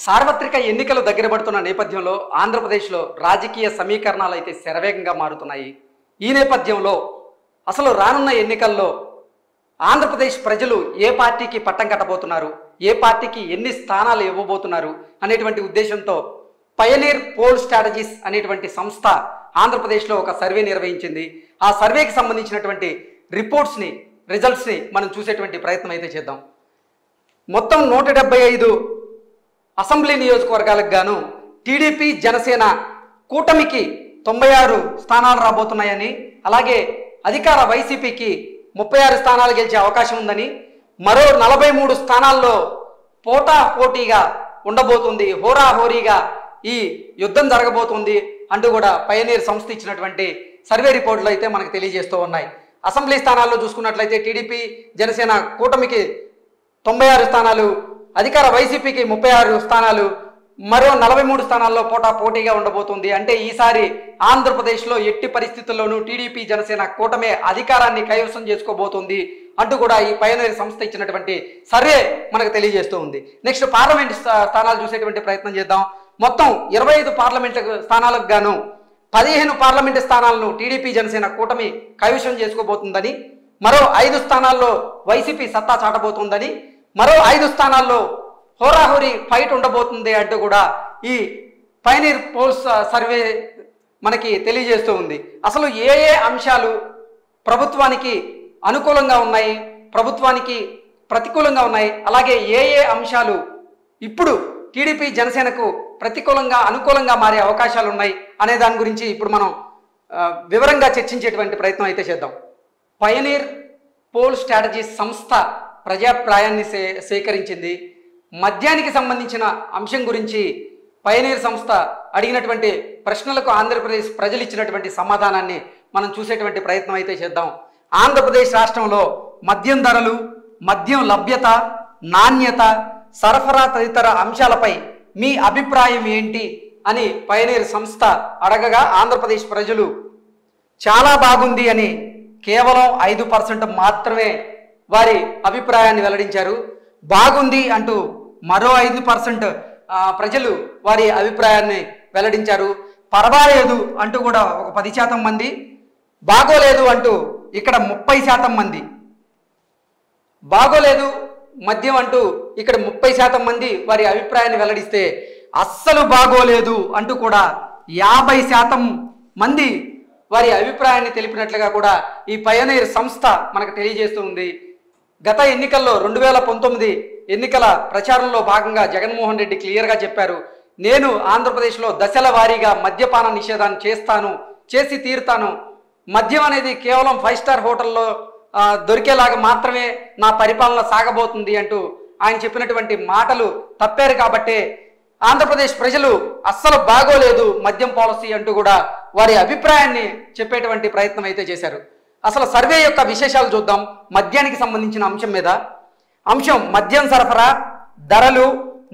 సార్వత్రిక ఎన్నికలు దగ్గర పడుతున్న నేపథ్యంలో ఆంధ్రప్రదేశ్లో రాజకీయ సమీకరణాలు అయితే శరవేగంగా మారుతున్నాయి. ఈ నేపథ్యంలో అసలు రానున్న ఎన్నికల్లో ఆంధ్రప్రదేశ్ ప్రజలు ఏ పార్టీకి పట్టం కట్టబోతున్నారు, ఏ పార్టీకి ఎన్ని స్థానాలు ఇవ్వబోతున్నారు అనేటువంటి ఉద్దేశంతో పయనీర్ పోల్ స్ట్రాటజీస్ అనేటువంటి సంస్థ ఆంధ్రప్రదేశ్లో ఒక సర్వే నిర్వహించింది. ఆ సర్వేకి సంబంధించినటువంటి రిజల్ట్స్ని మనం చూసేటువంటి ప్రయత్నం అయితే చేద్దాం. మొత్తం 175 అసెంబ్లీ నియోజకవర్గాలకు గాను టీడీపీ జనసేన కూటమికి 96 స్థానాలు రాబోతున్నాయని, అలాగే అధికార వైసీపీకి 36 స్థానాలు గెలిచే అవకాశం ఉందని, మరో 43 స్థానాల్లో పోటాపోటీగా ఉండబోతుంది, హోరాహోరీగా ఈ యుద్ధం జరగబోతుంది అంటూ కూడా పయనీర్ సంస్థ ఇచ్చినటువంటి సర్వే రిపోర్ట్లు అయితే మనకు తెలియజేస్తూ ఉన్నాయి. అసెంబ్లీ స్థానాల్లో చూసుకున్నట్లయితే టీడీపీ జనసేన కూటమికి 96 స్థానాలు, అధికార వైసీపీకి 36 స్థానాలు, మరో 43 స్థానాల్లో పోటాపోటీగా ఉండబోతుంది. అంటే ఈసారి ఆంధ్రప్రదేశ్లో ఎట్టి పరిస్థితుల్లోనూ టీడీపీ జనసేన కూటమే అధికారాన్ని కైవసం చేసుకోబోతుంది అంటూ కూడా ఈ పయనీర్ సంస్థ ఇచ్చినటువంటి సర్వే మనకు తెలియజేస్తూ ఉంది. నెక్స్ట్ పార్లమెంట్ స్థానాలు చూసేటువంటి ప్రయత్నం చేద్దాం. మొత్తం 25 పార్లమెంట్ స్థానాలకు గాను 15 పార్లమెంటు స్థానాలను టీడీపీ జనసేన కూటమి కైవసం చేసుకోబోతుందని, మరో 5 స్థానాల్లో వైసీపీ సత్తా చాటబోతుందని, మరో 5 స్థానాల్లో హోరాహోరీ ఫైట్ ఉండబోతుంది అంటూ కూడా ఈ పయనీర్ పోల్స్ సర్వే మనకి తెలియజేస్తూ ఉంది. అసలు ఏ ఏ అంశాలు ప్రభుత్వానికి అనుకూలంగా ఉన్నాయి, ప్రభుత్వానికి ప్రతికూలంగా ఉన్నాయి, అలాగే ఏ ఏ అంశాలు ఇప్పుడు టీడీపీ జనసేనకు ప్రతికూలంగా అనుకూలంగా మారే అవకాశాలు ఉన్నాయి అనే దాని గురించి ఇప్పుడు మనం వివరంగా చర్చించేటువంటి ప్రయత్నం అయితే చేద్దాం. పయనీర్ పోల్ స్ట్రాటజీస్ సంస్థ ప్రజాభిప్రాయాన్ని సేకరించింది. మద్యానికి సంబంధించిన అంశం గురించి పయనీర్ సంస్థ అడిగినటువంటి ప్రశ్నలకు ఆంధ్రప్రదేశ్ ప్రజలు ఇచ్చినటువంటి సమాధానాన్ని మనం చూసేటువంటి ప్రయత్నం అయితే చేద్దాం. ఆంధ్రప్రదేశ్ రాష్ట్రంలో మద్యం ధరలు, మద్యం లభ్యత, నాణ్యత, సరఫరా తదితర అంశాలపై మీ అభిప్రాయం ఏంటి అని పయనీర్ సంస్థ అడగగా ఆంధ్రప్రదేశ్ ప్రజలు చాలా బాగుంది అని కేవలం 5% మాత్రమే వారి అభిప్రాయాన్ని వెల్లడించారు. బాగుంది అంటూ మరో 5% ప్రజలు వారి అభిప్రాయాన్ని వెల్లడించారు. పర్వాలేదు అంటూ కూడా ఒక 10% మంది, బాగోలేదు అంటూ ఇక్కడ 30% మంది, బాగోలేదు మద్యం అంటూ ఇక్కడ 30% మంది వారి అభిప్రాయాన్ని వెల్లడిస్తే, అస్సలు బాగోలేదు అంటూ కూడా 50% మంది వారి అభిప్రాయాన్ని తెలిపినట్లుగా కూడా ఈ పయనీర్ సంస్థ మనకు తెలియజేస్తూ ఉంది. గత ఎన్నికల్లో 2019 ఎన్నికల ప్రచారంలో భాగంగా జగన్మోహన్ రెడ్డి క్లియర్గా చెప్పారు, నేను ఆంధ్రప్రదేశ్లో దశల వారీగా మద్యపాన నిషేధాన్ని చేసి తీరుతాను, మద్యం అనేది కేవలం 5 స్టార్ హోటల్లో దొరికేలాగా మాత్రమే నా పరిపాలన సాగబోతుంది అంటూ ఆయన చెప్పినటువంటి మాటలు తప్పారు. కాబట్టే ఆంధ్రప్రదేశ్ ప్రజలు అస్సలు బాగోలేదు మద్యం పాలసీ అంటూ కూడా వారి అభిప్రాయాన్ని చెప్పేటువంటి ప్రయత్నం అయితే చేశారు. అసలు సర్వే యొక్క విశేషాలు చూద్దాం. మద్యానికి సంబంధించిన అంశం మీద అంశం మద్యం సరఫరా, ధరలు,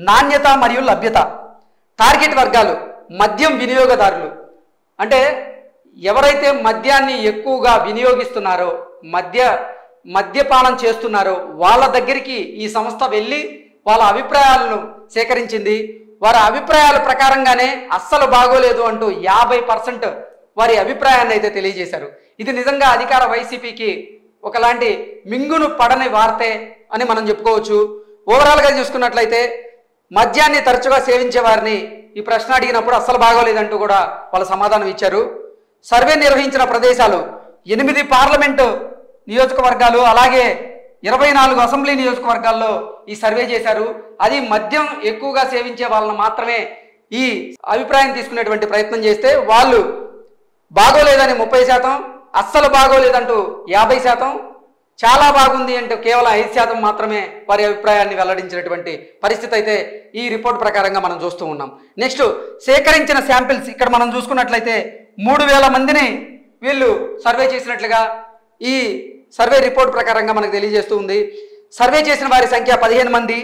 నాణ్యత మరియు లభ్యత. టార్గెట్ వర్గాలు మద్యం వినియోగదారులు, అంటే ఎవరైతే మద్యాన్ని ఎక్కువగా వినియోగిస్తున్నారో, మద్యపానం చేస్తున్నారో వాళ్ళ దగ్గరికి ఈ సంస్థ వెళ్ళి వాళ్ళ అభిప్రాయాలను సేకరించింది. వారి అభిప్రాయాల ప్రకారంగానే అస్సలు బాగోలేదు అంటూ 50% వారి అభిప్రాయాన్ని అయితే తెలియజేశారు. ఇది నిజంగా అధికార వైసీపీకి ఒకలాంటి మింగును పడని వార్తే అని మనం చెప్పుకోవచ్చు. ఓవరాల్గా చూసుకున్నట్లయితే మద్యాన్ని తరచుగా సేవించే వారిని ఈ ప్రశ్న అడిగినప్పుడు అస్సలు బాగోలేదంటూ కూడా వాళ్ళ సమాధానం ఇచ్చారు. సర్వే నిర్వహించిన ప్రదేశాలు 8 పార్లమెంటు నియోజకవర్గాలు, అలాగే 24 అసెంబ్లీ నియోజకవర్గాల్లో ఈ సర్వే చేశారు. అది మద్యం ఎక్కువగా సేవించే వాళ్ళని మాత్రమే ఈ అభిప్రాయం తీసుకునేటువంటి ప్రయత్నం చేస్తే వాళ్ళు బాగోలేదని 30%, అస్సలు బాగోలేదంటూ 50%, చాలా బాగుంది అంటూ కేవలం 5% మాత్రమే వారి అభిప్రాయాన్ని వెల్లడించినటువంటి పరిస్థితి అయితే ఈ రిపోర్ట్ ప్రకారంగా మనం చూస్తూ ఉన్నాం. నెక్స్ట్ సేకరించిన శాంపిల్స్ ఇక్కడ మనం చూసుకున్నట్లయితే 3000 మందిని వీళ్ళు సర్వే చేసినట్లుగా ఈ సర్వే రిపోర్ట్ ప్రకారంగా మనకు తెలియజేస్తూ ఉంది. సర్వే చేసిన వారి సంఖ్య 15 మంది.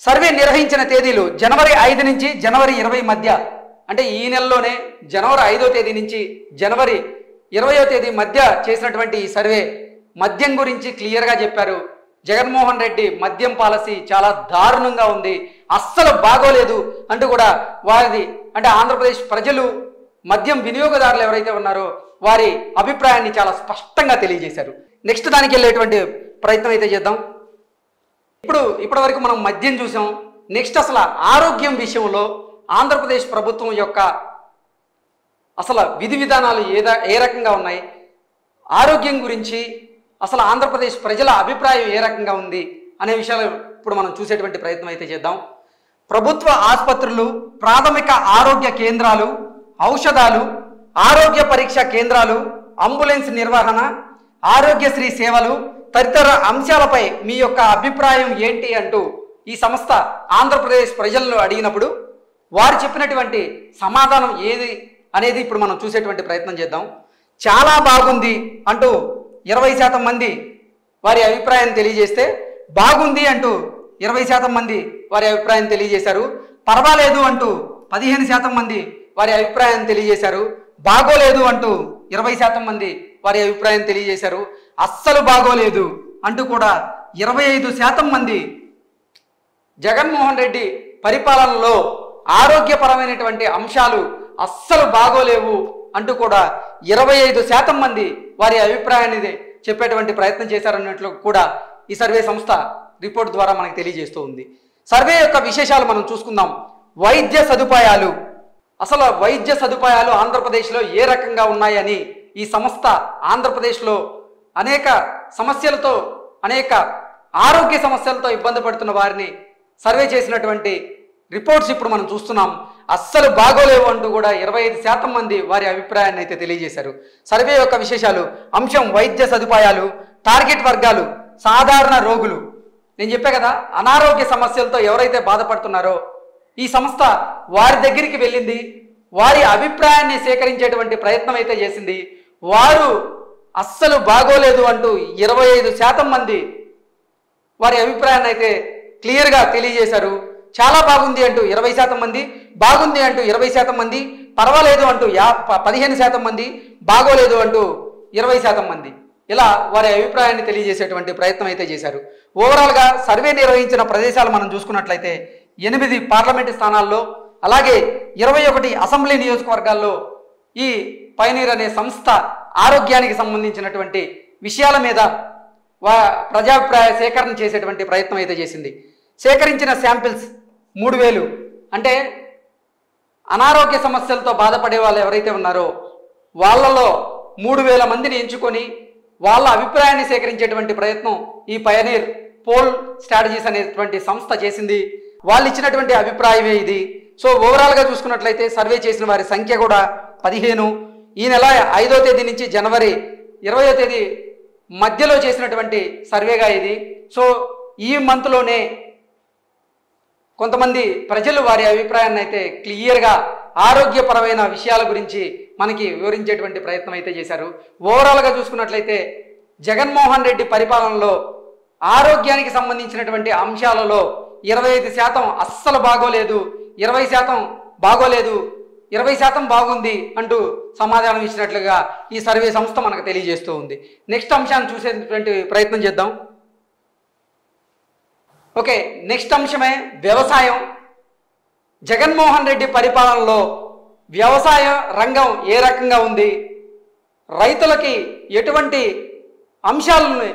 సర్వే నిర్వహించిన తేదీలు జనవరి 5 నుంచి జనవరి 20 మధ్య, అంటే ఈ నెలలోనే జనవరి 5వ తేదీ నుంచి జనవరి 20వ తేదీ మధ్య చేసినటువంటి ఈ సర్వే మద్యం గురించి క్లియర్గా చెప్పారు. జగన్మోహన్ రెడ్డి మద్యం పాలసీ చాలా దారుణంగా ఉంది, అస్సలు బాగోలేదు అంటూ కూడా వారిది అంటే ఆంధ్రప్రదేశ్ ప్రజలు మద్యం వినియోగదారులు ఎవరైతే ఉన్నారో వారి అభిప్రాయాన్ని చాలా స్పష్టంగా తెలియజేశారు. నెక్స్ట్ దానికి వెళ్ళేటువంటి ప్రయత్నం అయితే చేద్దాం. ఇప్పటి వరకు మనం మద్యం చూసాం. నెక్స్ట్ అసలు ఆరోగ్యం విషయంలో ఆంధ్రప్రదేశ్ ప్రభుత్వం యొక్క అసలు విధి విధానాలు ఏ రకంగా ఉన్నాయి, ఆరోగ్యం గురించి అసలు ఆంధ్రప్రదేశ్ ప్రజల అభిప్రాయం ఏ రకంగా ఉంది అనే విషయాలు ఇప్పుడు మనం చూసేటువంటి ప్రయత్నం అయితే చేద్దాం. ప్రభుత్వ ఆసుపత్రులు, ప్రాథమిక ఆరోగ్య కేంద్రాలు, ఔషధాలు, ఆరోగ్య పరీక్ష కేంద్రాలు, అంబులెన్స్ నిర్వహణ, ఆరోగ్యశ్రీ సేవలు తదితర అంశాలపై మీ యొక్క అభిప్రాయం ఏంటి అంటూ ఈ సంస్థ ఆంధ్రప్రదేశ్ ప్రజలను అడిగినప్పుడు వారు చెప్పినటువంటి సమాధానం ఏది అనేది ఇప్పుడు మనం చూసేటువంటి ప్రయత్నం చేద్దాం. చాలా బాగుంది అంటూ 20% మంది వారి అభిప్రాయం తెలియజేస్తే, బాగుంది అంటూ 20% మంది వారి అభిప్రాయం తెలియజేశారు. పర్వాలేదు అంటూ 15% మంది వారి అభిప్రాయం తెలియజేశారు. బాగోలేదు అంటూ 20% మంది వారి అభిప్రాయం తెలియజేశారు. అస్సలు బాగోలేదు అంటూ కూడా 25% మంది జగన్మోహన్ రెడ్డి పరిపాలనలో ఆరోగ్యపరమైనటువంటి అంశాలు అస్సలు బాగోలేవు అంటూ కూడా 25% మంది వారి అభిప్రాయాన్ని చెప్పేటువంటి ప్రయత్నం చేశారన్నట్లు కూడా ఈ సర్వే సంస్థ రిపోర్ట్ ద్వారా మనకు తెలియజేస్తూ ఉంది. సర్వే యొక్క విశేషాలు మనం చూసుకుందాం. వైద్య సదుపాయాలు, అసలు వైద్య సదుపాయాలు ఆంధ్రప్రదేశ్లో ఏ రకంగా ఉన్నాయని ఈ సంస్థ ఆంధ్రప్రదేశ్లో అనేక సమస్యలతో, అనేక ఆరోగ్య సమస్యలతో ఇబ్బంది పడుతున్న వారిని సర్వే చేసినటువంటి రిపోర్ట్స్ ఇప్పుడు మనం చూస్తున్నాం. అస్సలు బాగోలేవు అంటూ కూడా 25% మంది వారి అభిప్రాయాన్ని అయితే తెలియజేశారు. సర్వే యొక్క విశేషాలు: అంశం వైద్య సదుపాయాలు, టార్గెట్ వర్గాలు, సాధారణ రోగులు. నేను చెప్పా కదా, అనారోగ్య సమస్యలతో ఎవరైతే బాధపడుతున్నారో ఈ సంస్థ వారి దగ్గరికి వెళ్ళింది, వారి అభిప్రాయాన్ని సేకరించేటువంటి ప్రయత్నం అయితే చేసింది. వారు అస్సలు బాగోలేదు అంటూ 25% మంది వారి అభిప్రాయాన్ని అయితే క్లియర్గా తెలియజేశారు. చాలా బాగుంది అంటూ 20% మంది, బాగుంది అంటూ 20% మంది, పర్వాలేదు అంటూ 15% మంది, బాగోలేదు అంటూ 20% మంది ఇలా వారి అభిప్రాయాన్ని తెలియజేసేటువంటి ప్రయత్నం అయితే చేశారు. ఓవరాల్గా సర్వే నిర్వహించిన ప్రదేశాలు మనం చూసుకున్నట్లయితే 8 పార్లమెంటు స్థానాల్లో, అలాగే 21 అసెంబ్లీ నియోజకవర్గాల్లో ఈ పయనీర్ అనే సంస్థ ఆరోగ్యానికి సంబంధించినటువంటి విషయాల మీద ప్రజాభిప్రాయ సేకరణ చేసేటువంటి ప్రయత్నం అయితే చేసింది. సేకరించిన శాంపిల్స్ 3000, అంటే అనారోగ్య సమస్యలతో బాధపడే వాళ్ళు ఎవరైతే ఉన్నారో వాళ్ళలో 3000 మందిని ఎంచుకొని వాళ్ళ అభిప్రాయాన్ని సేకరించేటువంటి ప్రయత్నం ఈ పయనీర్ పోల్ స్ట్రాటజీస్ అనేటువంటి సంస్థ చేసింది. వాళ్ళు ఇచ్చినటువంటి అభిప్రాయమే ఇది. సో ఓవరాల్గా చూసుకున్నట్లయితే సర్వే చేసిన వారి సంఖ్య కూడా 15. ఈ నెల 5వ తేదీ నుంచి జనవరి 20వ తేదీ మధ్యలో చేసినటువంటి సర్వేగా ఇది. సో ఈ మంత్లోనే కొంతమంది ప్రజలు వారి అభిప్రాయాన్ని అయితే క్లియర్గా ఆరోగ్యపరమైన విషయాల గురించి మనకి వివరించేటువంటి ప్రయత్నం అయితే చేశారు. ఓవరాల్గా చూసుకున్నట్లయితే జగన్మోహన్ రెడ్డి పరిపాలనలో ఆరోగ్యానికి సంబంధించినటువంటి అంశాలలో 25% అస్సలు బాగోలేదు, 20% బాగోలేదు, 20% బాగుంది అంటూ సమాధానం ఇచ్చినట్లుగా ఈ సర్వే సంస్థ మనకు తెలియజేస్తూ ఉంది. నెక్స్ట్ అంశాన్ని చూసేటువంటి ప్రయత్నం చేద్దాం. ఓకే, నెక్స్ట్ అంశమే వ్యవసాయం. జగన్మోహన్ రెడ్డి పరిపాలనలో వ్యవసాయ రంగం ఏ రకంగా ఉంది, రైతులకి ఎటువంటి అంశాలను,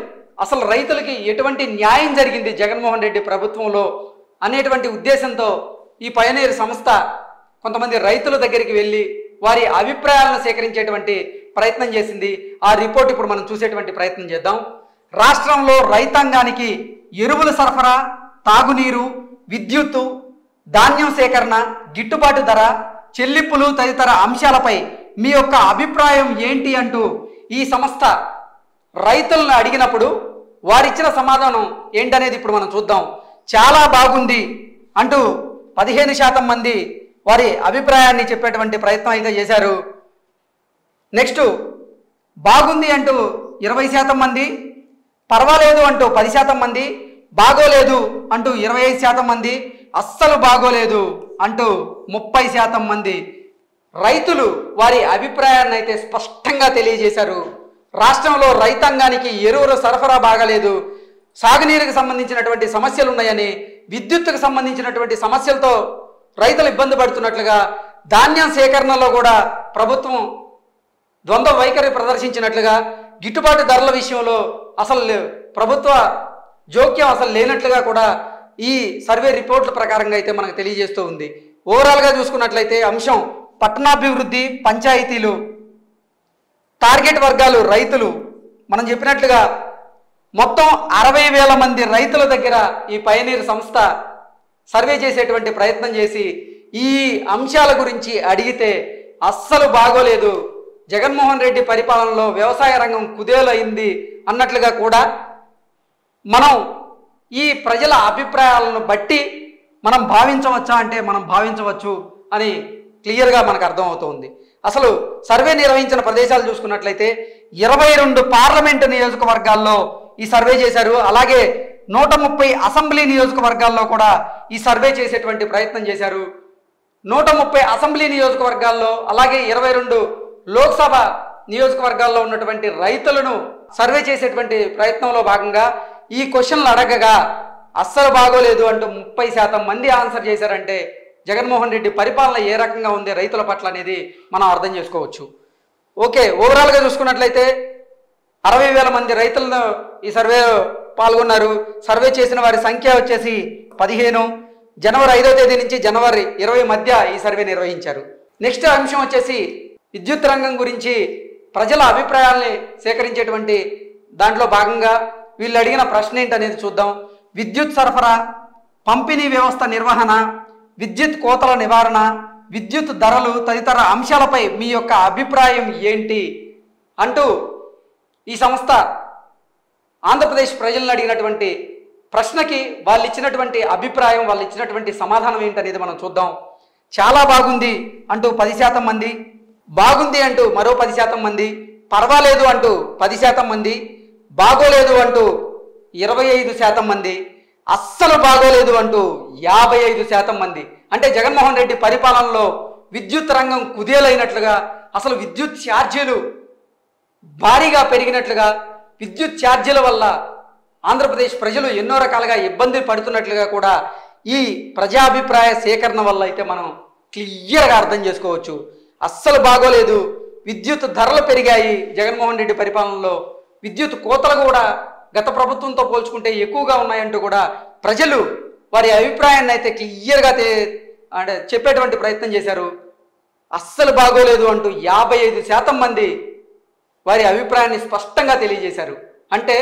అసలు రైతులకి ఎటువంటి న్యాయం జరిగింది జగన్మోహన్ రెడ్డి ప్రభుత్వంలో అనేటువంటి ఉద్దేశంతో ఈ పయనీర్ సంస్థ కొంతమంది రైతుల దగ్గరికి వెళ్ళి వారి అభిప్రాయాలను సేకరించేటువంటి ప్రయత్నం చేసింది. ఆ రిపోర్ట్ ఇప్పుడు మనం చూసేటువంటి ప్రయత్నం చేద్దాం. రాష్ట్రంలో రైతాంగానికి ఎరువుల సరఫరా, తాగునీరు, విద్యుత్తు, ధాన్యం సేకరణ, గిట్టుబాటు ధర, చెల్లింపులు తదితర అంశాలపై మీ యొక్క అభిప్రాయం ఏంటి అంటూ ఈ సంస్థ రైతులను అడిగినప్పుడు వారిచ్చిన సమాధానం ఏంటనేది ఇప్పుడు మనం చూద్దాం. చాలా బాగుంది అంటూ 15% మంది వారి అభిప్రాయాన్ని చెప్పేటువంటి ప్రయత్నం అయితే చేశారు. నెక్స్ట్ బాగుంది అంటూ 20% మంది, పర్వాలేదు అంటూ 10% మంది, బాగోలేదు అంటూ 25% మంది, అస్సలు బాగోలేదు అంటూ 30% మంది రైతులు వారి అభిప్రాయాన్ని అయితే స్పష్టంగా తెలియజేశారు. రాష్ట్రంలో రైతాంగానికి ఎరువుల సరఫరా బాగలేదు, సాగునీరుకు సంబంధించినటువంటి సమస్యలు ఉన్నాయని, విద్యుత్తుకు సంబంధించినటువంటి సమస్యలతో రైతులు ఇబ్బంది పడుతున్నట్లుగా, ధాన్యం సేకరణలో కూడా ప్రభుత్వం ద్వంద్వ వైఖరి ప్రదర్శించినట్లుగా, గిట్టుబాటు ధరల విషయంలో అసలు ప్రభుత్వ జోక్యం అసలు లేనట్లుగా కూడా ఈ సర్వే రిపోర్ట్ల ప్రకారంగా అయితే మనకు తెలియజేస్తూ ఉంది. ఓవరాల్గా చూసుకున్నట్లయితే అంశం పట్టణాభివృద్ధి, పంచాయతీలు, టార్గెట్ వర్గాలు రైతులు. మనం చెప్పినట్లుగా మొత్తం 60,000 మంది రైతుల దగ్గర ఈ పయనీర్ సంస్థ సర్వే చేసేటువంటి ప్రయత్నం చేసి ఈ అంశాల గురించి అడిగితే అస్సలు బాగోలేదు, జగన్మోహన్ రెడ్డి పరిపాలనలో వ్యవసాయ రంగం కుదేలైంది అన్నట్లుగా కూడా మనం ఈ ప్రజల అభిప్రాయాలను బట్టి మనం భావించవచ్చా అంటే మనం భావించవచ్చు అని క్లియర్గా మనకు అర్థమవుతుంది. అసలు సర్వే నిర్వహించిన ప్రదేశాలు చూసుకున్నట్లయితే 22 పార్లమెంటు నియోజకవర్గాల్లో ఈ సర్వే చేశారు. అలాగే 130 అసెంబ్లీ నియోజకవర్గాల్లో కూడా ఈ సర్వే చేసేటువంటి ప్రయత్నం చేశారు. 130 అసెంబ్లీ నియోజకవర్గాల్లో అలాగే 22 లోక్సభ నియోజకవర్గాల్లో ఉన్నటువంటి రైతులను సర్వే చేసేటువంటి ప్రయత్నంలో భాగంగా ఈ క్వశ్చన్లు అడగగా అస్సలు బాగోలేదు అంటూ 30% మంది ఆన్సర్ చేశారంటే జగన్మోహన్ రెడ్డి పరిపాలన ఏ రకంగా ఉంది రైతుల పట్ల అనేది మనం అర్థం చేసుకోవచ్చు. ఓకే, ఓవరాల్గా చూసుకున్నట్లయితే 60,000 మంది రైతులను ఈ సర్వేలో పాల్గొన్నారు. సర్వే చేసిన వారి సంఖ్య వచ్చేసి 15. జనవరి 5వ తేదీ నుంచి జనవరి 20 మధ్య ఈ సర్వే నిర్వహించారు. నెక్స్ట్ అంశం వచ్చేసి విద్యుత్ రంగం గురించి ప్రజల అభిప్రాయాల్ని సేకరించేటువంటి దాంట్లో భాగంగా వీళ్ళు అడిగిన ప్రశ్న ఏంటనేది చూద్దాం. విద్యుత్ సరఫరా, పంపిణీ వ్యవస్థ నిర్వహణ, విద్యుత్ కోతల నివారణ, విద్యుత్ ధరలు తదితర అంశాలపై మీ యొక్క అభిప్రాయం ఏంటి అంటూ ఈ సంస్థ ఆంధ్రప్రదేశ్ ప్రజలను అడిగినటువంటి ప్రశ్నకి వాళ్ళు ఇచ్చినటువంటి అభిప్రాయం, వాళ్ళు ఇచ్చినటువంటి సమాధానం ఏంటనేది మనం చూద్దాం. చాలా బాగుంది అంటూ 10% మంది, బాగుంది అంటూ మరో 10% మంది, పర్వాలేదు అంటూ 10% మంది, బాగోలేదు అంటూ 25% మంది, అస్సలు బాగోలేదు అంటూ 55% మంది. అంటే జగన్మోహన్ రెడ్డి పరిపాలనలో విద్యుత్ రంగం కుదేలైనట్లుగా, అసలు విద్యుత్ ఛార్జీలు భారీగా పెరిగినట్లుగా, విద్యుత్ ఛార్జీల వల్ల ఆంధ్రప్రదేశ్ ప్రజలు ఎన్నో రకాలుగా ఇబ్బంది పడుతున్నట్లుగా కూడా ఈ ప్రజాభిప్రాయ సేకరణ వల్ల అయితే మనం క్లియర్గా అర్థం చేసుకోవచ్చు. అస్సలు బాగోలేదు, విద్యుత్ ధరలు పెరిగాయి, జగన్మోహన్ రెడ్డి పరిపాలనలో విద్యుత్ కోతలు కూడా గత ప్రభుత్వంతో పోల్చుకుంటే ఎక్కువగా ఉన్నాయంటూ కూడా ప్రజలు వారి అభిప్రాయాన్ని అయితే క్లియర్గా అంటే చెప్పేటువంటి ప్రయత్నం చేశారు. అస్సలు బాగోలేదు అంటూ 55% మంది వారి అభిప్రాయాన్ని స్పష్టంగా తెలియజేశారు. అంటే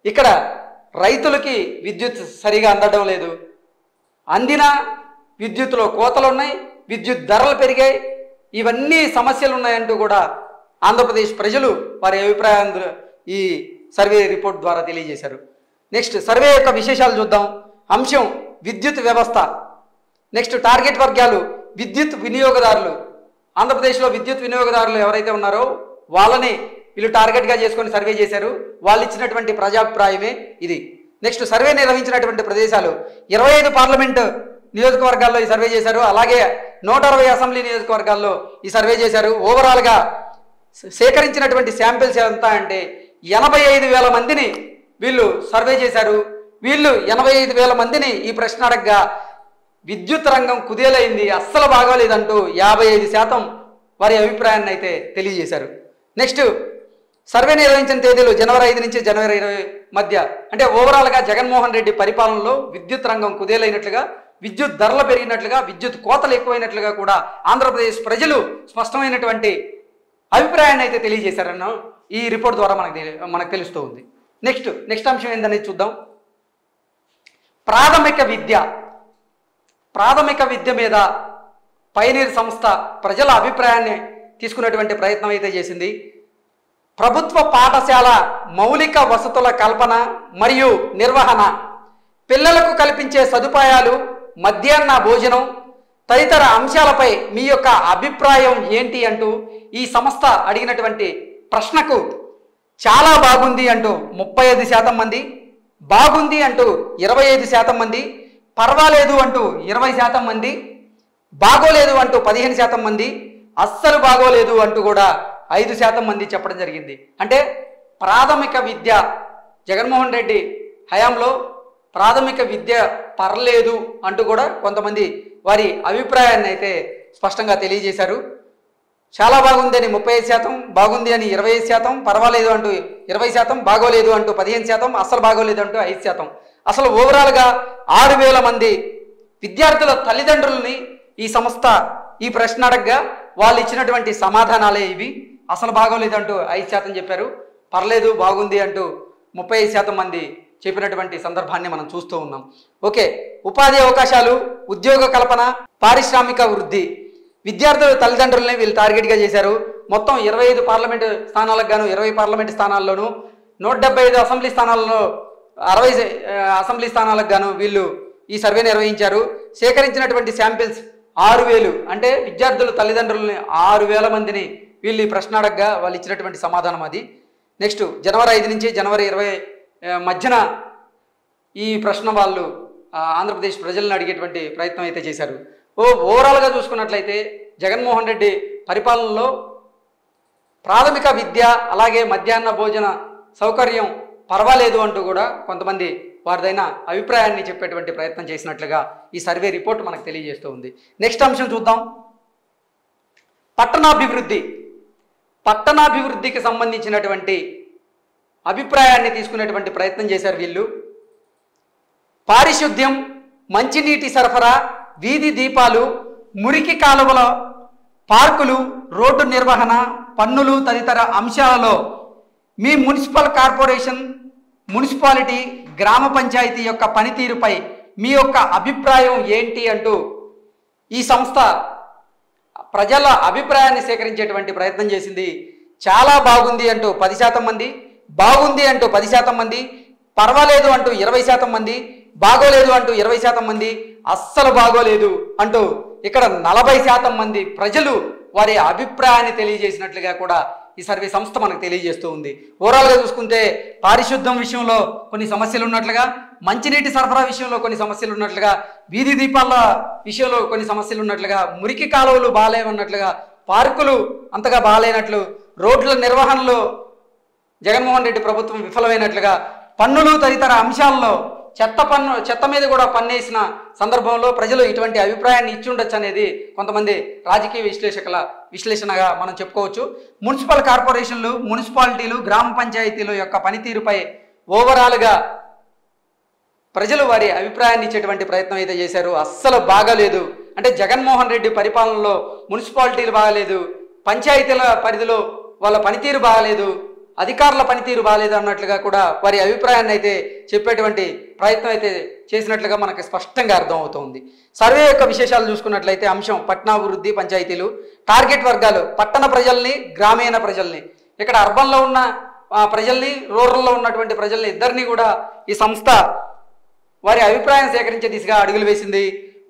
ఇక్కడ రైతులకి విద్యుత్ సరిగా అందడం లేదు, అందిన విద్యుత్తులో కోతలు ఉన్నాయి, విద్యుత్ ధరలు పెరిగాయి, ఇవన్నీ సమస్యలు ఉన్నాయంటూ కూడా ఆంధ్రప్రదేశ్ ప్రజలు వారి అభిప్రాయాన్ని ఈ సర్వే రిపోర్ట్ ద్వారా తెలియజేశారు. నెక్స్ట్ సర్వే యొక్క విశేషాలు చూద్దాం. అంశం విద్యుత్ వ్యవస్థ. నెక్స్ట్ టార్గెట్ వర్గాలు విద్యుత్ వినియోగదారులు. ఆంధ్రప్రదేశ్లో విద్యుత్ వినియోగదారులు ఎవరైతే ఉన్నారో వాళ్ళని వీళ్ళు టార్గెట్గా చేసుకొని సర్వే చేశారు. వాళ్ళు ఇచ్చినటువంటి ప్రజాభిప్రాయమే ఇది. నెక్స్ట్ సర్వే నిర్వహించినటువంటి ప్రదేశాలు 25 పార్లమెంటు నియోజకవర్గాల్లో ఈ సర్వే చేశారు. అలాగే 160 అసెంబ్లీ నియోజకవర్గాల్లో ఈ సర్వే చేశారు. ఓవరాల్గా సేకరించినటువంటి శాంపిల్స్ ఎంత అంటే 85,000 మందిని వీళ్ళు సర్వే చేశారు. వీళ్ళు 85,000 మందిని ఈ ప్రశ్న అడగగా విద్యుత్ రంగం కుదేలైంది, అస్సలు బాగోలేదంటూ 55% వారి అభిప్రాయాన్ని అయితే తెలియజేశారు. నెక్స్ట్ సర్వే నిర్వహించిన తేదీలు జనవరి 5 నుంచి జనవరి 20 మధ్య. అంటే ఓవరాల్గా జగన్మోహన్ రెడ్డి పరిపాలనలో విద్యుత్ రంగం కుదేలైనట్లుగా, విద్యుత్ ధరలు పెరిగినట్లుగా, విద్యుత్ కోతలు ఎక్కువైనట్లుగా కూడా ఆంధ్రప్రదేశ్ ప్రజలు స్పష్టమైనటువంటి అభిప్రాయాన్ని అయితే తెలియజేశారన్న ఈ రిపోర్ట్ ద్వారా మనకు తెలుస్తూ ఉంది. నెక్స్ట్ అంశం ఏందనేది చూద్దాం. ప్రాథమిక విద్య మీద పయనీర్ సంస్థ ప్రజల అభిప్రాయాన్ని తీసుకున్నటువంటి ప్రయత్నం అయితే చేసింది. ప్రభుత్వ పాఠశాల మౌలిక వసతుల కల్పన మరియు నిర్వహణ, పిల్లలకు కల్పించే సదుపాయాలు, మధ్యాహ్న భోజనం తదితర అంశాలపై మీ యొక్క అభిప్రాయం ఏంటి అంటూ ఈ సంస్థ అడిగినటువంటి ప్రశ్నకు చాలా బాగుంది అంటూ 35% మంది, బాగుంది అంటూ 25% మంది, పర్వాలేదు అంటూ 20% మంది, బాగోలేదు అంటూ 15% మంది, అస్సలు బాగోలేదు అంటూ కూడా 5% మంది చెప్పడం జరిగింది. అంటే ప్రాథమిక విద్య జగన్మోహన్ రెడ్డి హయాంలో ప్రాథమిక విద్య పర్లేదు అంటూ కూడా కొంతమంది వారి అభిప్రాయాన్ని అయితే స్పష్టంగా తెలియజేశారు. చాలా బాగుంది అని 35%, బాగుంది అని 25%, పర్వాలేదు అంటూ 20%, బాగోలేదు అంటూ 15%, అస్సలు బాగోలేదు అంటూ 5%. అసలు ఓవరాల్గా 6,000 మంది విద్యార్థుల తల్లిదండ్రులని ఈ సంస్థ ఈ ప్రశ్న అడగగా వాళ్ళు ఇచ్చినటువంటి సమాధానాలే ఇవి. అసలు బాగోలేదు అంటూ 5% చెప్పారు, పర్లేదు బాగుంది అంటూ 35% మంది చెప్పినటువంటి సందర్భాన్ని మనం చూస్తూ ఉన్నాం. ఓకే, ఉపాధి అవకాశాలు, ఉద్యోగ కల్పన, పారిశ్రామిక వృద్ధి, విద్యార్థుల తల్లిదండ్రులని వీళ్ళు టార్గెట్గా చేశారు. మొత్తం 25 పార్లమెంటు స్థానాలకు గాను 20 పార్లమెంటు స్థానాల్లోనూ 175 అసెంబ్లీ స్థానాల్లో 60 అసెంబ్లీ స్థానాలకు గాను వీళ్ళు ఈ సర్వే నిర్వహించారు. సేకరించినటువంటి శాంపిల్స్ 6,000, అంటే విద్యార్థుల తల్లిదండ్రులని 6,000 మందిని వీళ్ళు ఈ ప్రశ్న అడగగా వాళ్ళు ఇచ్చినటువంటి సమాధానం అది. నెక్స్ట్ జనవరి 5 నుంచి జనవరి 20 మధ్యన ఈ ప్రశ్న వాళ్ళు ఆంధ్రప్రదేశ్ ప్రజలను అడిగేటువంటి ప్రయత్నం అయితే చేశారు. ఓవరాల్గా చూసుకున్నట్లయితే జగన్మోహన్ రెడ్డి పరిపాలనలో ప్రాథమిక విద్య అలాగే మధ్యాహ్న భోజన సౌకర్యం పర్వాలేదు అంటూ కూడా కొంతమంది వారిదైన అభిప్రాయాన్ని చెప్పేటువంటి ప్రయత్నం చేసినట్లుగా ఈ సర్వే రిపోర్ట్ మనకు తెలియజేస్తూ ఉంది. నెక్స్ట్ అంశం చూద్దాం. పట్టణాభివృద్ధికి సంబంధించినటువంటి అభిప్రాయాన్ని తీసుకునేటువంటి ప్రయత్నం చేశారు వీళ్ళు. పారిశుద్ధ్యం, మంచినీటి సరఫరా, వీధి దీపాలు, మురికి కాలువల, పార్కులు, రోడ్డు నిర్వహణ, పన్నులు తదితర అంశాలలో మీ మున్సిపల్ కార్పొరేషన్, మున్సిపాలిటీ, గ్రామ పంచాయతీ యొక్క పనితీరుపై మీ యొక్క అభిప్రాయం ఏంటి అంటూ ఈ సంస్థ ప్రజల అభిప్రాయాన్ని సేకరించేటువంటి ప్రయత్నం చేసింది. చాలా బాగుంది అంటూ 10% మంది, బాగుంది అంటూ 10% మంది, పర్వాలేదు అంటూ 20% మంది, బాగోలేదు అంటూ 20% మంది, అస్సలు బాగోలేదు అంటూ ఇక్కడ 40% మంది ప్రజలు వారి అభిప్రాయాన్ని తెలియజేసినట్లుగా కూడా ఈ సర్వే సంస్థ మనకు తెలియజేస్తూ ఉంది. ఓవరాల్గా చూసుకుంటే పారిశుద్ధ్యం విషయంలో కొన్ని సమస్యలు ఉన్నట్లుగా, మంచినీటి సరఫరా విషయంలో కొన్ని సమస్యలు ఉన్నట్లుగా, వీధి దీపాల విషయంలో కొన్ని సమస్యలు ఉన్నట్లుగా, మురికి కాలువలు బాగాలేవన్నట్లుగా, పార్కులు అంతగా బాగాలేనట్లు, రోడ్ల నిర్వహణలో జగన్మోహన్ రెడ్డి ప్రభుత్వం విఫలమైనట్లుగా, పన్నులు తదితర అంశాల్లో చెత్త మీద కూడా పన్నేసిన సందర్భంలో ప్రజలు ఇటువంటి అభిప్రాయాన్ని ఇచ్చి ఉండొచ్చు అనేది కొంతమంది రాజకీయ విశ్లేషకుల విశ్లేషణగా మనం చెప్పుకోవచ్చు. మున్సిపల్ కార్పొరేషన్లు, మున్సిపాలిటీలు, గ్రామ పంచాయతీల యొక్క పనితీరుపై ఓవరాల్గా ప్రజలు వారి అభిప్రాయాన్ని ఇచ్చేటువంటి ప్రయత్నం అయితే చేశారు. అస్సలు బాగాలేదు అంటే జగన్మోహన్ రెడ్డి పరిపాలనలో మున్సిపాలిటీలు బాగాలేదు, పంచాయతీల పరిధిలో వాళ్ళ పనితీరు బాగాలేదు, అధికారుల పనితీరు బాగాలేదు అన్నట్లుగా కూడా వారి అభిప్రాయాన్ని అయితే చెప్పేటువంటి ప్రయత్నం అయితే చేసినట్లుగా మనకు స్పష్టంగా అర్థమవుతోంది. సర్వే యొక్క విశేషాలు చూసుకున్నట్లయితే అంశం పట్టణాభివృద్ధి, పంచాయతీలు, టార్గెట్ వర్గాలు పట్టణ ప్రజల్ని, గ్రామీణ ప్రజల్ని, ఇక్కడ అర్బన్లో ఉన్న ప్రజల్ని, రూరల్లో ఉన్నటువంటి ప్రజల్ని ఇద్దరిని కూడా ఈ సంస్థ వారి అభిప్రాయం సేకరించే దిశగా అడుగులు వేసింది.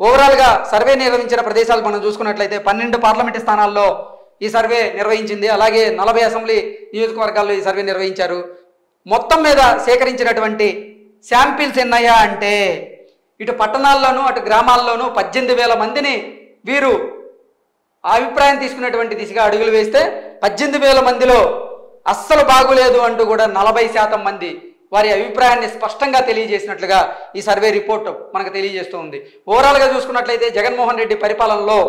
ఓవరాల్గా సర్వే నిర్వహించిన ప్రదేశాలు మనం చూసుకున్నట్లయితే 12 పార్లమెంటు స్థానాల్లో ఈ సర్వే నిర్వహించింది. అలాగే 40 అసెంబ్లీ నియోజకవర్గాల్లో ఈ సర్వే నిర్వహించారు. మొత్తం మీద సేకరించినటువంటి శాంపిల్స్ ఎన్నయ్యా అంటే ఇటు పట్టణాల్లోనూ అటు గ్రామాల్లోనూ 18,000 మందిని వీరు అభిప్రాయం తీసుకునేటువంటి దిశగా అడుగులు వేస్తే 18,000 మందిలో అస్సలు బాగులేదు అంటూ కూడా 40% మంది వారి అభిప్రాయాన్ని స్పష్టంగా తెలియజేసినట్లుగా ఈ సర్వే రిపోర్ట్ మనకు తెలియజేస్తూ ఉంది. ఓవరాల్గా చూసుకున్నట్లయితే జగన్మోహన్ రెడ్డి పరిపాలనలో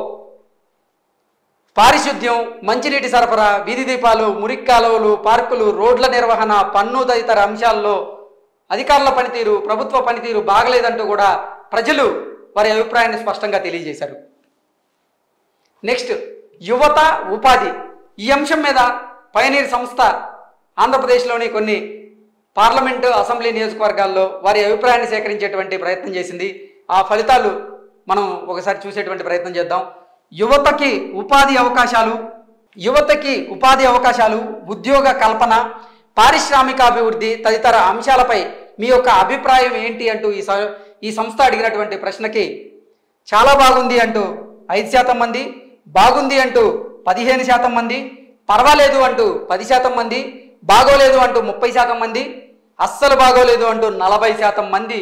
పారిశుద్ధ్యం, మంచినీటి సరఫరా, వీధి దీపాలు, మురికి కాలువలు, పార్కులు, రోడ్ల నిర్వహణ, పన్ను తదితర అంశాల్లో అధికారుల పనితీరు, ప్రభుత్వ పనితీరు బాగలేదంటూ కూడా ప్రజలు వారి అభిప్రాయాన్ని స్పష్టంగా తెలియజేశారు. నెక్స్ట్ యువత, ఉపాధి. ఈ అంశం మీద పయనీర్ సంస్థ ఆంధ్రప్రదేశ్లోని కొన్ని పార్లమెంటు, అసెంబ్లీ నియోజకవర్గాల్లో వారి అభిప్రాయాన్ని సేకరించేటువంటి ప్రయత్నం చేసింది. ఆ ఫలితాలు మనం ఒకసారి చూసేటువంటి ప్రయత్నం చేద్దాం. యువతకి ఉపాధి అవకాశాలు, ఉద్యోగ కల్పన, పారిశ్రామికాభివృద్ధి తదితర అంశాలపై మీ యొక్క అభిప్రాయం ఏంటి అంటూ ఈ సంస్థ అడిగినటువంటి ప్రశ్నకి చాలా బాగుంది అంటూ 5% మంది, బాగుంది అంటూ 15% మంది, పర్వాలేదు అంటూ 10% మంది, బాగోలేదు అంటూ 30% మంది, అస్సలు బాగోలేదు అంటూ 40% మంది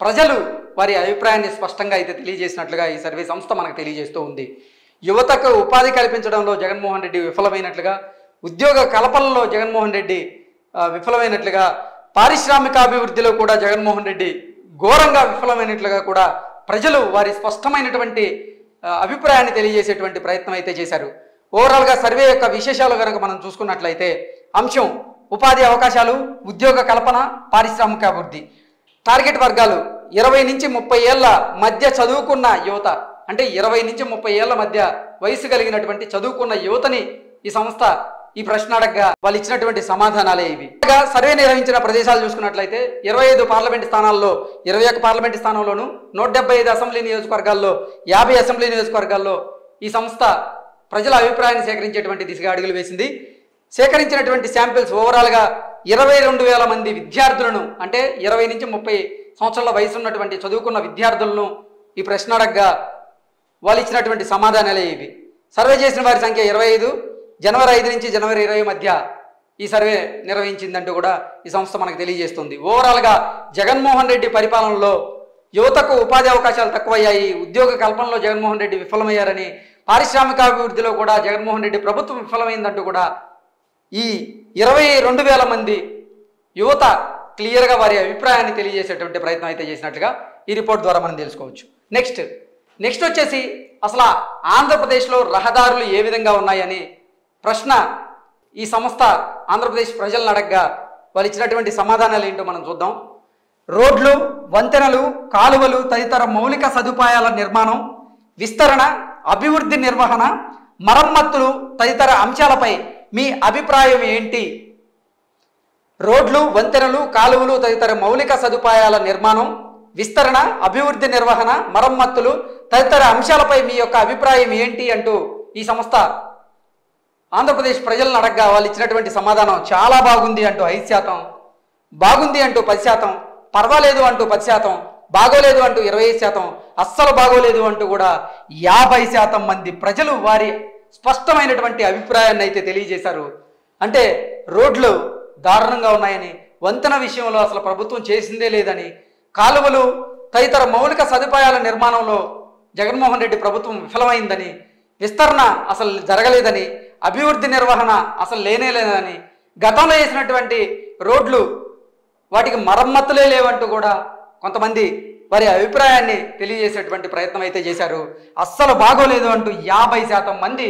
ప్రజలు వారి అభిప్రాయాన్ని స్పష్టంగా అయితే తెలియజేసినట్లుగా ఈ సర్వే సంస్థ మనకు తెలియజేస్తూ ఉంది. యువతకు ఉపాధి కల్పించడంలో జగన్మోహన్ రెడ్డి విఫలమైనట్లుగా, ఉద్యోగ కల్పనలో జగన్మోహన్ రెడ్డి విఫలమైనట్లుగా, పారిశ్రామికాభివృద్ధిలో కూడా జగన్మోహన్ రెడ్డి ఘోరంగా విఫలమైనట్లుగా కూడా ప్రజలు వారి స్పష్టమైనటువంటి అభిప్రాయాన్ని తెలియజేసేటువంటి ప్రయత్నం అయితే చేశారు. ఓవరాల్గా సర్వే యొక్క విశేషాలు కనుక మనం చూసుకున్నట్లయితే అంశం ఉపాధి అవకాశాలు, ఉద్యోగ కల్పన, పారిశ్రామికాభివృద్ధి. టార్గెట్ వర్గాలు 20 నుంచి 30 ఏళ్ల మధ్య చదువుకున్న యువత, అంటే 20 నుంచి 30 ఏళ్ల మధ్య వయసు కలిగినటువంటి చదువుకున్న యువతని ఈ సంస్థ ఈ ప్రశ్న అడగగా వాళ్ళు ఇచ్చినటువంటి సమాధానాలే ఇవి. సర్వే నిర్వహించిన ప్రదేశాలు చూసుకున్నట్లయితే 25 పార్లమెంటు స్థానాల్లో 21 పార్లమెంటు స్థానంలోను, 175 అసెంబ్లీ నియోజకవర్గాల్లో, 50 అసెంబ్లీ నియోజకవర్గాల్లో ఈ సంస్థ ప్రజల అభిప్రాయాన్ని సేకరించేటువంటి దిశగా అడుగులు వేసింది. సేకరించినటువంటి శాంపిల్స్ ఓవరాల్గా 22,000 మంది విద్యార్థులను, అంటే 20 నుంచి 30 సంవత్సరాల వయసు ఉన్నటువంటి చదువుకున్న విద్యార్థులను ఈ ప్రశ్న అడగగా వాళ్ళు ఇచ్చినటువంటి సమాధానాలే ఇవి. సర్వే చేసిన వారి సంఖ్య 25. జనవరి 5 నుంచి జనవరి 20 మధ్య ఈ సర్వే నిర్వహించిందంటూ కూడా ఈ సంస్థ మనకు తెలియజేస్తుంది. ఓవరాల్గా జగన్మోహన్ రెడ్డి పరిపాలనలో యువతకు ఉపాధి అవకాశాలు తక్కువయ్యాయి, ఉద్యోగ కల్పనలో జగన్మోహన్ రెడ్డి విఫలమయ్యారని, పారిశ్రామికాభివృద్ధిలో కూడా జగన్మోహన్ రెడ్డి ప్రభుత్వం విఫలమైందంటూ కూడా ఈ 22,000 మంది యువత క్లియర్గా వారి అభిప్రాయాన్ని తెలియజేసేటువంటి ప్రయత్నం అయితే చేసినట్లుగా ఈ రిపోర్ట్ ద్వారా మనం తెలుసుకోవచ్చు. నెక్స్ట్ వచ్చేసి అసలు ఆంధ్రప్రదేశ్లో రహదారులు ఏ విధంగా ఉన్నాయని ప్రశ్న ఈ సంస్థ ఆంధ్రప్రదేశ్ ప్రజలను అడగగా వాళ్ళు ఇచ్చినటువంటి సమాధానాలు ఏంటో మనం చూద్దాం. రోడ్లు, వంతెనలు, కాలువలు తదితర మౌలిక సదుపాయాల నిర్మాణం, విస్తరణ, అభివృద్ధి నిర్వహణ, మరమ్మతులు తదితర అంశాలపై మీ అభిప్రాయం ఏంటి? రోడ్లు, వంతెనలు, కాలువలు తదితర మౌలిక సదుపాయాల నిర్మాణం, విస్తరణ, అభివృద్ధి నిర్వహణ, మరమ్మతులు తదితర అంశాలపై మీ యొక్క అభిప్రాయం ఏంటి అంటూ ఈ సంస్థ ఆంధ్రప్రదేశ్ ప్రజలను అడగగా వాళ్ళు ఇచ్చినటువంటి సమాధానం చాలా బాగుంది అంటూ 5%, బాగుంది అంటూ 10%, పర్వాలేదు అంటూ 10%, బాగోలేదు అంటూ 25%, అస్సలు బాగోలేదు అంటూ కూడా 50% మంది ప్రజలు వారి స్పష్టమైనటువంటి అభిప్రాయాన్ని అయితే తెలియజేశారు. అంటే రోడ్లు దారుణంగా ఉన్నాయని, వంతెన విషయంలో అసలు ప్రభుత్వం చేసిందే లేదని, కాలువలు తదితర మౌలిక సదుపాయాల నిర్మాణంలో జగన్మోహన్ రెడ్డి ప్రభుత్వం విఫలమైందని, విస్తరణ అసలు జరగలేదని, అభివృద్ధి నిర్వహణ అసలు లేనేలేదని, గతంలో వేసినటువంటి రోడ్లు వాటికి మరమ్మతులే లేవంటూ కూడా కొంతమంది వారి అభిప్రాయాన్ని తెలియజేసేటువంటి ప్రయత్నం అయితే చేశారు. అస్సలు బాగోలేదు అంటూ 50% మంది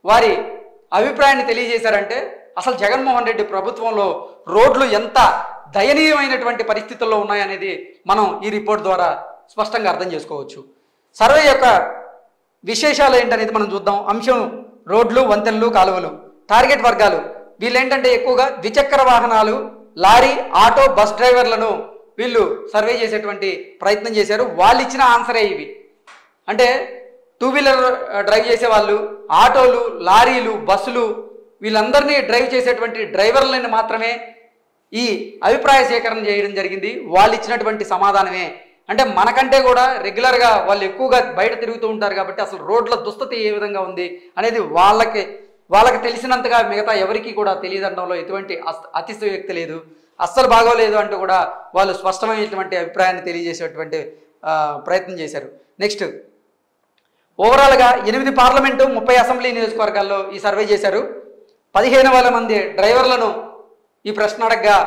వారి అభిప్రాయాన్ని తెలియజేశారంటే అసలు జగన్మోహన్ రెడ్డి ప్రభుత్వంలో రోడ్లు ఎంత దయనీయమైనటువంటి పరిస్థితుల్లో ఉన్నాయనేది మనం ఈ రిపోర్ట్ ద్వారా స్పష్టంగా అర్థం చేసుకోవచ్చు. సర్వే యొక్క విశేషాలు ఏంటనేది మనం చూద్దాం. అంశం రోడ్లు, వంతెనలు, కాలువలు. టార్గెట్ వర్గాలు వీళ్ళేంటంటే ఎక్కువగా ద్విచక్ర వాహనాలు, లారీ, ఆటో, బస్ డ్రైవర్లను వీళ్ళు సర్వే చేసేటువంటి ప్రయత్నం చేశారు. వాళ్ళు ఇచ్చిన ఆన్సరే ఇవి. అంటే 2 వీలర్ డ్రైవ్ చేసే వాళ్ళు, ఆటోలు, లారీలు, బస్సులు వీళ్ళందరినీ డ్రైవ్ చేసేటువంటి డ్రైవర్లను మాత్రమే ఈ అభిప్రాయ సేకరణ చేయడం జరిగింది. వాళ్ళు ఇచ్చినటువంటి సమాధానమే. అంటే మనకంటే కూడా రెగ్యులర్గా వాళ్ళు ఎక్కువగా బయట తిరుగుతూ ఉంటారు కాబట్టి అసలు రోడ్ల దుస్థితి ఏ విధంగా ఉంది అనేది వాళ్ళకి తెలిసినంతగా మిగతా ఎవరికి కూడా తెలియదండంలో ఎటువంటి అతిశయోక్తి లేదు. అస్సలు బాగోలేదు అంటూ కూడా వాళ్ళు స్పష్టమైనటువంటి అభిప్రాయాన్ని తెలియజేసేటువంటి ప్రయత్నం చేశారు. నెక్స్ట్ ఓవరాల్గా 8 పార్లమెంటు, 30 అసెంబ్లీ నియోజకవర్గాల్లో ఈ సర్వే చేశారు. 15,000 మంది డ్రైవర్లను ఈ ప్రశ్న అడగగా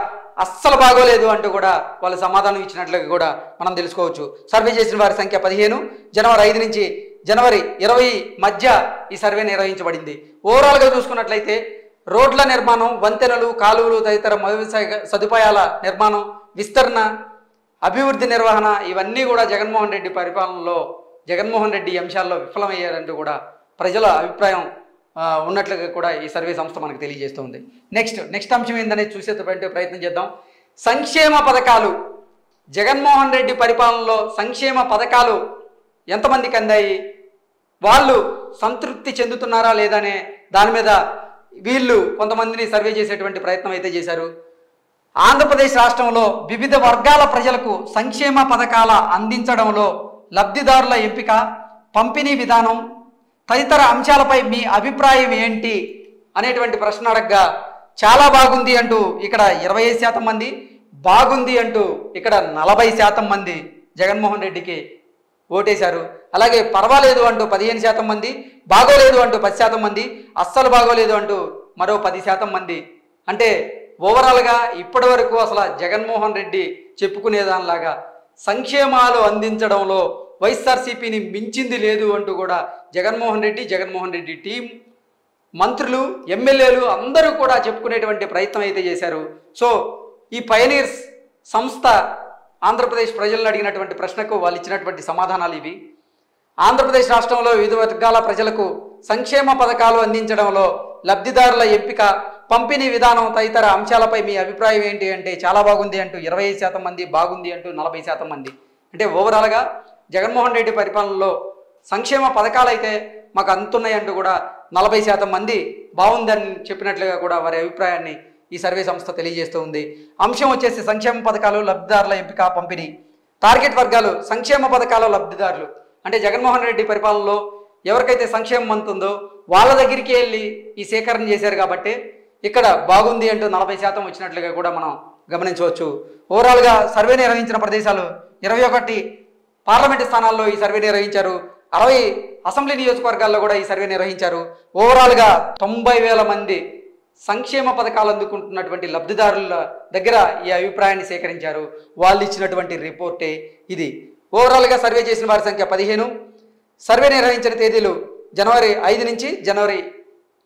అస్సలు బాగోలేదు అంటూ కూడా వాళ్ళు సమాధానం ఇచ్చినట్లుగా కూడా మనం తెలుసుకోవచ్చు. సర్వే చేసిన వారి సంఖ్య 15. జనవరి 5 నుంచి జనవరి 20 మధ్య ఈ సర్వే నిర్వహించబడింది. ఓవరాల్గా చూసుకున్నట్లయితే రోడ్ల నిర్మాణం, వంతెనలు, కాలువలు తదితర మౌలిక సదుపాయాల నిర్మాణం, విస్తరణ, అభివృద్ధి నిర్వహణ ఇవన్నీ కూడా జగన్మోహన్ రెడ్డి పరిపాలనలో జగన్మోహన్ రెడ్డి అంశాల్లో విఫలమయ్యారంటూ కూడా ప్రజల అభిప్రాయం ఉన్నట్లుగా కూడా ఈ సర్వే సంస్థ మనకు తెలియజేస్తుంది. నెక్స్ట్ అంశం ఏందనేది చూసేటువంటి ప్రయత్నం చేద్దాం. సంక్షేమ పథకాలు. జగన్మోహన్ రెడ్డి పరిపాలనలో సంక్షేమ పథకాలు ఎంతమందికి అందాయి, వాళ్ళు సంతృప్తి చెందుతున్నారా లేదనే దాని మీద వీళ్ళు కొంతమందిని సర్వే చేసేటువంటి ప్రయత్నం అయితే చేశారు. ఆంధ్రప్రదేశ్ రాష్ట్రంలో వివిధ వర్గాల ప్రజలకు సంక్షేమ పథకాల అందించడంలో లబ్ధిదారుల ఎంపిక, పంపిణీ విధానం తదితర అంశాలపై మీ అభిప్రాయం ఏంటి అనేటువంటి ప్రశ్న అడగగా చాలా బాగుంది అంటూ ఇక్కడ 25% మంది, బాగుంది అంటూ ఇక్కడ 40% మంది జగన్మోహన్ రెడ్డికి ఓటేశారు. అలాగే పర్వాలేదు అంటూ 15% మంది, బాగోలేదు అంటూ 10% మంది, అస్సలు బాగోలేదు అంటూ మరో 10% మంది. అంటే ఓవరాల్గా ఇప్పటి వరకు అసలు జగన్మోహన్ రెడ్డి చెప్పుకునేదానిలాగా సంక్షేమాలు అందించడంలో వైఎస్ఆర్సీపీని మించింది లేదు అంటూ కూడా జగన్మోహన్ రెడ్డి టీం, మంత్రులు, ఎమ్మెల్యేలు అందరూ కూడా చెప్పుకునేటువంటి ప్రయత్నం అయితే చేశారు. సో ఈ పయనీర్స్ సంస్థ ఆంధ్రప్రదేశ్ ప్రజలను అడిగినటువంటి ప్రశ్నకు వాళ్ళు ఇచ్చినటువంటి సమాధానాలు ఇవి. ఆంధ్రప్రదేశ్ రాష్ట్రంలో వివిధ వర్గాల ప్రజలకు సంక్షేమ పథకాలు అందించడంలో లబ్ధిదారుల ఎంపిక, పంపిణీ విధానం తదితర అంశాలపై మీ అభిప్రాయం ఏంటి అంటే చాలా బాగుంది అంటూ 25% మంది, బాగుంది అంటూ 40% మంది. అంటే ఓవరాల్గా జగన్మోహన్ రెడ్డి పరిపాలనలో సంక్షేమ పథకాలు అయితే మాకు అందుతున్నాయి అంటూ కూడా 40% మంది బాగుందని చెప్పినట్లుగా కూడా వారి అభిప్రాయాన్ని ఈ సర్వే సంస్థ తెలియజేస్తూ ఉంది. అంశం వచ్చేసి సంక్షేమ పథకాలు, లబ్ధిదారుల ఎంపిక, పంపిణీ. టార్గెట్ వర్గాలు సంక్షేమ పథకాల లబ్ధిదారులు. అంటే జగన్మోహన్ రెడ్డి పరిపాలనలో ఎవరికైతే సంక్షేమం అందుతుందో వాళ్ళ దగ్గరికి వెళ్ళి ఈ సేకరణ చేశారు కాబట్టి ఇక్కడ బాగుంది అంటూ 40% వచ్చినట్లుగా కూడా మనం గమనించవచ్చు. ఓవరాల్గా సర్వే నిర్వహించిన ప్రదేశాలు 21 పార్లమెంటు స్థానాల్లో ఈ సర్వే నిర్వహించారు. 60 అసెంబ్లీ నియోజకవర్గాల్లో కూడా ఈ సర్వే నిర్వహించారు. ఓవరాల్గా 90,000 మంది సంక్షేమ పథకాలు అందుకుంటున్నటువంటి లబ్ధిదారుల దగ్గర ఈ అభిప్రాయాన్ని సేకరించారు. వాళ్ళు ఇచ్చినటువంటి రిపోర్టే ఇది. ఓవరాల్గా సర్వే చేసిన వారి సంఖ్య 15. సర్వే నిర్వహించిన తేదీలు జనవరి 5 నుంచి జనవరి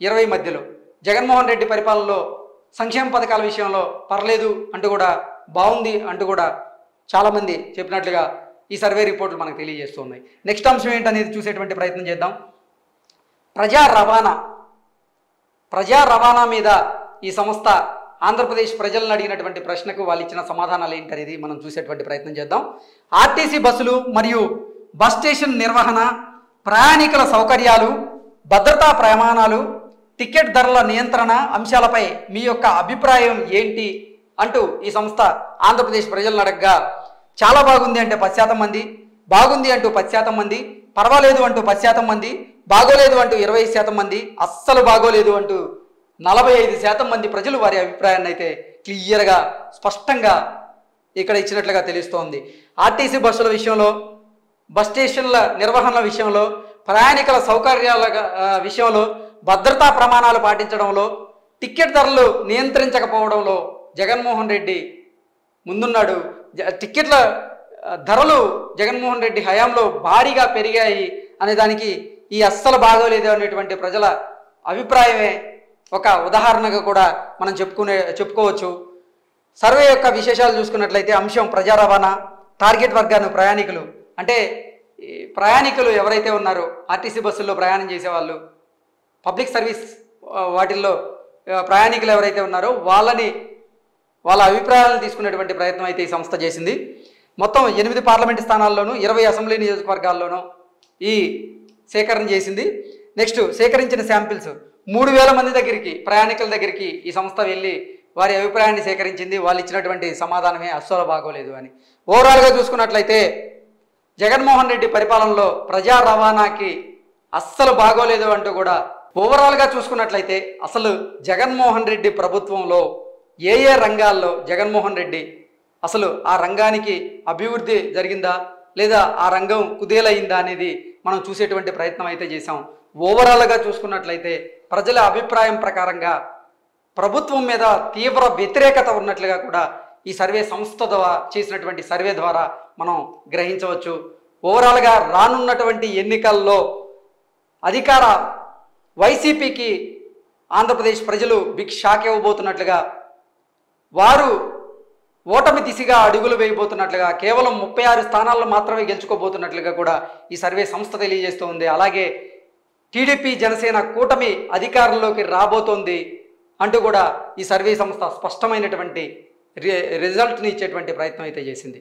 20 మధ్యలో. జగన్మోహన్ రెడ్డి పరిపాలనలో సంక్షేమ పథకాల విషయంలో పర్లేదు అంటూ కూడా, బాగుంది అంటూ కూడా చాలామంది చెప్పినట్లుగా ఈ సర్వే రిపోర్ట్లు మనకు తెలియజేస్తున్నాయి. నెక్స్ట్ అంశం ఏంటనేది చూసేటువంటి ప్రయత్నం చేద్దాం. ప్రజా రవాణా మీద ఈ సంస్థ ఆంధ్రప్రదేశ్ ప్రజలను అడిగినటువంటి ప్రశ్నకు వాళ్ళు ఇచ్చిన సమాధానాలు ఏంటనేది మనం చూసేటువంటి ప్రయత్నం చేద్దాం. ఆర్టీసీ బస్సులు మరియు బస్ స్టేషన్ నిర్వహణ, ప్రయాణికుల సౌకర్యాలు, భద్రతా ప్రమాణాలు, టికెట్ ధరల నియంత్రణ అంశాలపై మీ యొక్క అభిప్రాయం ఏంటి అంటూ ఈ సంస్థ ఆంధ్రప్రదేశ్ ప్రజలను అడగగా చాలా బాగుంది అంటే 10% మంది, బాగుంది అంటూ 10% మంది, పర్వాలేదు అంటూ 10% మంది, బాగోలేదు అంటూ 20% మంది, అస్సలు బాగోలేదు అంటూ 45% మంది ప్రజలు వారి అభిప్రాయాన్ని అయితే క్లియర్గా, స్పష్టంగా ఇక్కడ ఇచ్చినట్లుగా తెలుస్తోంది. ఆర్టీసీ బస్సుల విషయంలో, బస్ స్టేషన్ల నిర్వహణ విషయంలో, ప్రయాణికుల సౌకర్యాల విషయంలో, భద్రతా ప్రమాణాలు పాటించడంలో, టికెట్ ధరలు నియంత్రించకపోవడంలో జగన్మోహన్ రెడ్డి ముందున్నాడు. టికెట్ల ధరలు జగన్మోహన్ రెడ్డి హయాంలో భారీగా పెరిగాయి అనే దానికి ఈ అస్సలు బాగోలేదు అనేటువంటి ప్రజల అభిప్రాయమే ఒక ఉదాహరణగా కూడా మనం చెప్పుకోవచ్చు. సర్వే యొక్క విశేషాలు చూసుకున్నట్లయితే అంశం ప్రజా రవాణా, టార్గెట్ వర్గాన్ని ప్రయాణికులు. అంటే ప్రయాణికులు ఎవరైతే ఉన్నారో ఆర్టీసీ బస్సుల్లో ప్రయాణం చేసేవాళ్ళు, పబ్లిక్ సర్వీస్ వాటిల్లో ప్రయాణికులు ఎవరైతే ఉన్నారో వాళ్ళ అభిప్రాయాలను తీసుకునేటువంటి ప్రయత్నం అయితే ఈ సంస్థ చేసింది. మొత్తం 8 పార్లమెంటు స్థానాల్లోనూ 20 అసెంబ్లీ నియోజకవర్గాల్లోనూ ఈ సేకరణ చేసింది. నెక్స్ట్ సేకరించిన శాంపిల్స్ 3,000 మంది దగ్గరికి, ప్రయాణికుల దగ్గరికి ఈ సంస్థ వెళ్ళి వారి అభిప్రాయాన్ని సేకరించింది. వాళ్ళు ఇచ్చినటువంటి సమాధానమే అస్సలు బాగోలేదు అని. ఓవరాల్గా చూసుకున్నట్లయితే జగన్మోహన్ రెడ్డి పరిపాలనలో ప్రజా రవాణాకి అస్సలు బాగోలేదు అంటూ కూడా ఓవరాల్గా చూసుకున్నట్లయితే అసలు జగన్మోహన్ రెడ్డి ప్రభుత్వంలో ఏ రంగాల్లో జగన్మోహన్ రెడ్డి అసలు ఆ రంగానికి అభివృద్ధి జరిగిందా లేదా ఆ రంగం కుదేలైందా అనేది మనం చూసేటువంటి ప్రయత్నం అయితే చేశాం. ఓవరాల్గా చూసుకున్నట్లయితే ప్రజల అభిప్రాయం ప్రకారంగా ప్రభుత్వం మీద తీవ్ర వ్యతిరేకత ఉన్నట్లుగా కూడా ఈ సర్వే సంస్థ ద్వారా చేసినటువంటి సర్వే ద్వారా మనం గ్రహించవచ్చు. ఓవరాల్గా రానున్నటువంటి ఎన్నికల్లో అధికార వైసీపీకి ఆంధ్రప్రదేశ్ ప్రజలు బిగ్ షాక్ ఇవ్వబోతున్నట్లుగా, వారు ఓటమి దిశగా అడుగులు వేయబోతున్నట్లుగా, కేవలం 36 స్థానాల్లో మాత్రమే గెలుచుకోబోతున్నట్లుగా కూడా ఈ సర్వే సంస్థ తెలియజేస్తూ ఉంది. అలాగే టీడీపీ జనసేన కూటమి అధికారంలోకి రాబోతోంది అంటూ కూడా ఈ సర్వే సంస్థ స్పష్టమైనటువంటి రిజల్ట్ని ఇచ్చేటువంటి ప్రయత్నం అయితే చేసింది.